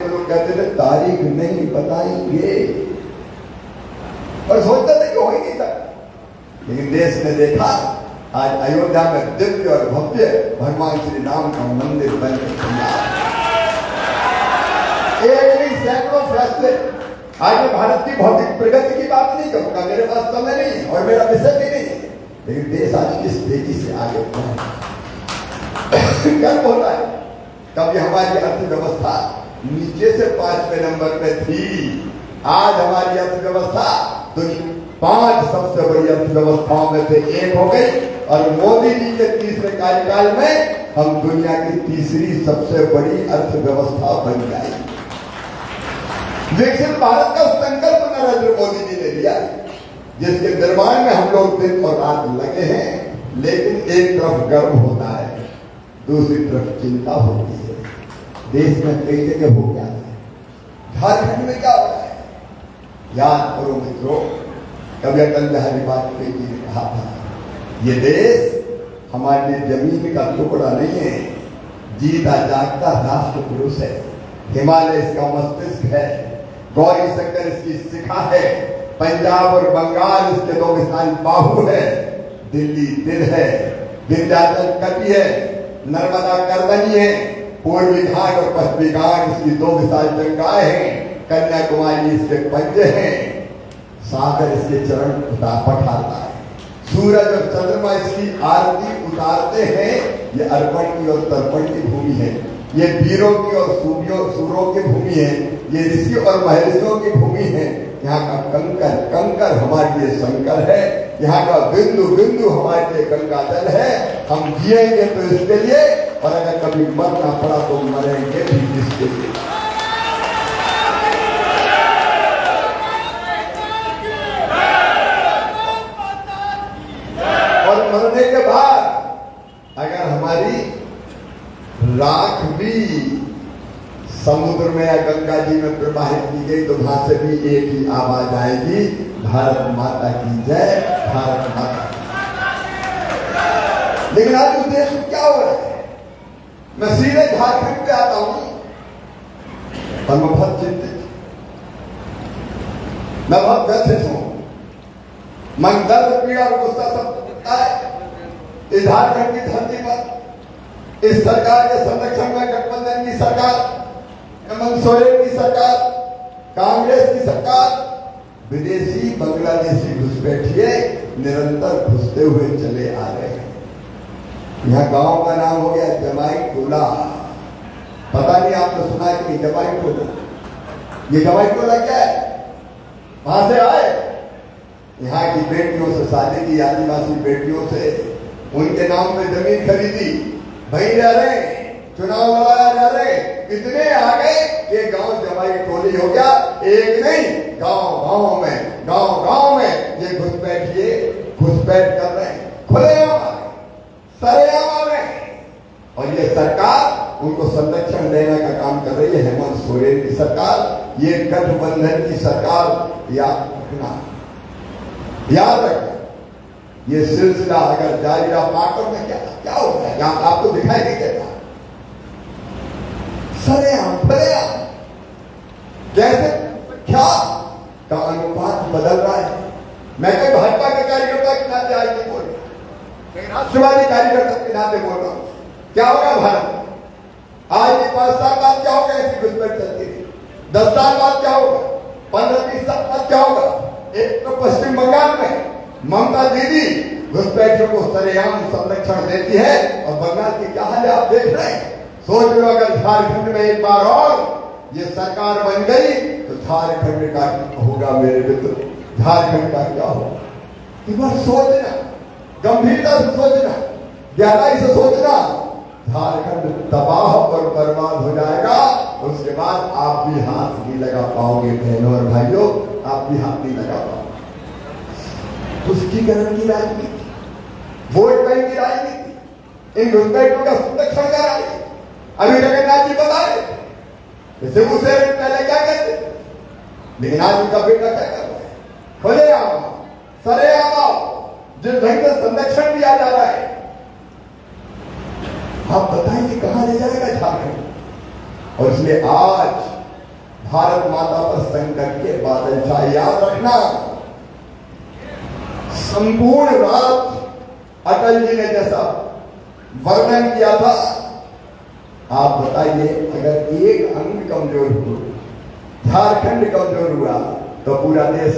लोग कहते थे तारीख नहीं बताएंगे और सोचते थे कि हो ही नहीं सकता, लेकिन देश ने देखा आज अयोध्या में दिव्य और भव्य भगवान श्री राम का मंदिर बन के तैयार। एक नहीं सैकड़ों फैसले। आज मैं भारत की भौतिक प्रगति की बात नहीं करूंगा, मेरे पास समय नहीं है और मेरा विषय भी नहीं है, लेकिन देश आज किस तेजी से आगे बढ़ा गर्व होता है। कभी हमारी अर्थव्यवस्था नीचे से 5वें नंबर पे थी, आज हमारी अर्थव्यवस्था दुनिया 5 सबसे बड़ी अर्थव्यवस्थाओं में से एक हो गई और मोदी जी के तीसरे कार्यकाल में हम दुनिया की तीसरी सबसे बड़ी अर्थव्यवस्था बन जाएगी। विकसित भारत का संकल्प नरेंद्र मोदी जी ने लिया, जिसके निर्माण में हम लोग दिन और रात लगे हैं, लेकिन एक तरफ गर्व होता है, दूसरी तरफ चिंता होती है। देश में कई जगह हो गया है, झारखंड में क्या हो रहा है याद करो मित्रों। कभी अटल बिहारी वाजपेयी जी ने कहा था, ये देश हमारे लिए जमीन का टुकड़ा नहीं है, जीता जागता राष्ट्र पुरुष है। हिमालय इसका मस्तिष्क है, गौरी शंकर इसकी शिखा है, पंजाब और बंगाल इसके 2 विशाल बाहु है, दिल्ली दिल है, विंध्याचल कटी है, नर्मदा करदनी है, पूर्वी घाट और पश्चिमी घाट इसकी 2 विशाल जंगाएं हैं, कन्याकुमारी इसके पंजे हैं, सागर इसके चरण पठारता है, सूरज और चंद्रमा इसकी आरती उतारते हैं। ये अर्पण की और तर्पण की भूमि है, ये वीरों की और सूरों की भूमि है, ये ऋषि और महर्षियों की भूमि है। यहाँ का कंकर कंकर हमारे लिए शंकर है, यहाँ का बिंदु बिंदु हमारे लिए गंगा जल है। हम जिएंगे तो इसके लिए, और अगर कभी मरना पड़ा तो मरेंगे भी इसके लिए। और मरने के बाद अगर हमारी राख भी समुद्र में या गंगा जी में प्रवाहित की गई तो वहां से भी एक ही आवाज आएगी, भारत माता की जय, भारत माता। लेकिन आज उस देश में क्या हो रहा है, मैं सीधे झारखंड पे आता हूं और मैं बहुत चिंतित, मैं बहुत व्यथित हूं। मन दर्द पीड़ा और गुस्सा सब है इस झारखंड की धरती पर, इस सरकार के संरक्षण में गठबंधन की सरकार, हेमंत सोरेन की सरकार, कांग्रेस की सरकार, विदेशी बांग्लादेशी घुसपैठिए निरंतर घुसते हुए चले आ रहे हैं। यहाँ गांव का नाम हो गया जमाई टोला, पता नहीं आपने सुना है कि जमाई टोला, ये जमाई टोला क्या है, वहां से आए, यहाँ की बेटियों से शादी की, आदिवासी बेटियों से, उनके नाम पे जमीन खरीदी, वहीं रह रहे, चुनाव लड़ाया जा रहे, इतने आ गए कि गांव जमाई टोली हो गया। एक नहीं, गांव गांव में ये घुसपैठ कर रहे हैं, खुलेआम सरेआम आ रहे हैं। और ये सरकार उनको संरक्षण देने का काम कर रही है, हेमंत सोरेन की सरकार, ये गठबंधन की सरकार। याद रखना, ये सिलसिला अगर जारी रहा, पाकर में क्या होता है यहां आपको दिखाई नहीं देता, सरेआम फरेआम जैसे क्या का अनुपात बदल रहा है। मैं कोई भाजपा के कार्यकर्ता के नाते आज नहीं बोल रहा, राष्ट्रवादी कार्यकर्ता के नाते बोल रहा हूं। क्या होगा भारत आज के 5 साल बाद क्या होगा, ऐसी घुसपैठ चलती है, 10 साल बाद क्या होगा, 15-20 साल बाद क्या होगा। एक तो पश्चिम बंगाल में ममता दीदी घुसपैठियों को सरेआम संरक्षण देती है, और बंगाल की क्या हाल है आप देख रहे हैं। सोच लो अगर झारखंड में एक बार और ये सरकार बन गई तो झारखंड का होगा मेरे मित्र, झारखंड का क्या होगा। एक बार सोचना, गंभीरता से सोचना, गहराई से सोचना, झारखंड तबाह और बर्बाद हो जाएगा। उसके बाद आप भी हाथ नहीं लगा पाओगे बहनों और भाइयों, आप भी हाथ नहीं लगा पाओगे। तुष्टीकरण की राजनीति, वोट बैंक की राजनीति, इन घुसपैठियों का संरक्षण कर रही है। अभी जगन्नाथ जी बताए शिबू से पहले क्या कहते, लेकिन आज उनका बेटा क्या कर रहा है, खुलेआम सरेआम जिस ढंग से संरक्षण दिया जा रहा है। आप बताइए कहां ले जाएगा झारखंड। और इसलिए आज भारत माता पर संकट के बादल छाए। याद रखना, संपूर्ण रात अटल जी ने जैसा वर्णन किया था, आप बताइए अगर एक अंग कमजोर हो, झारखंड कमजोर हुआ तो पूरा देश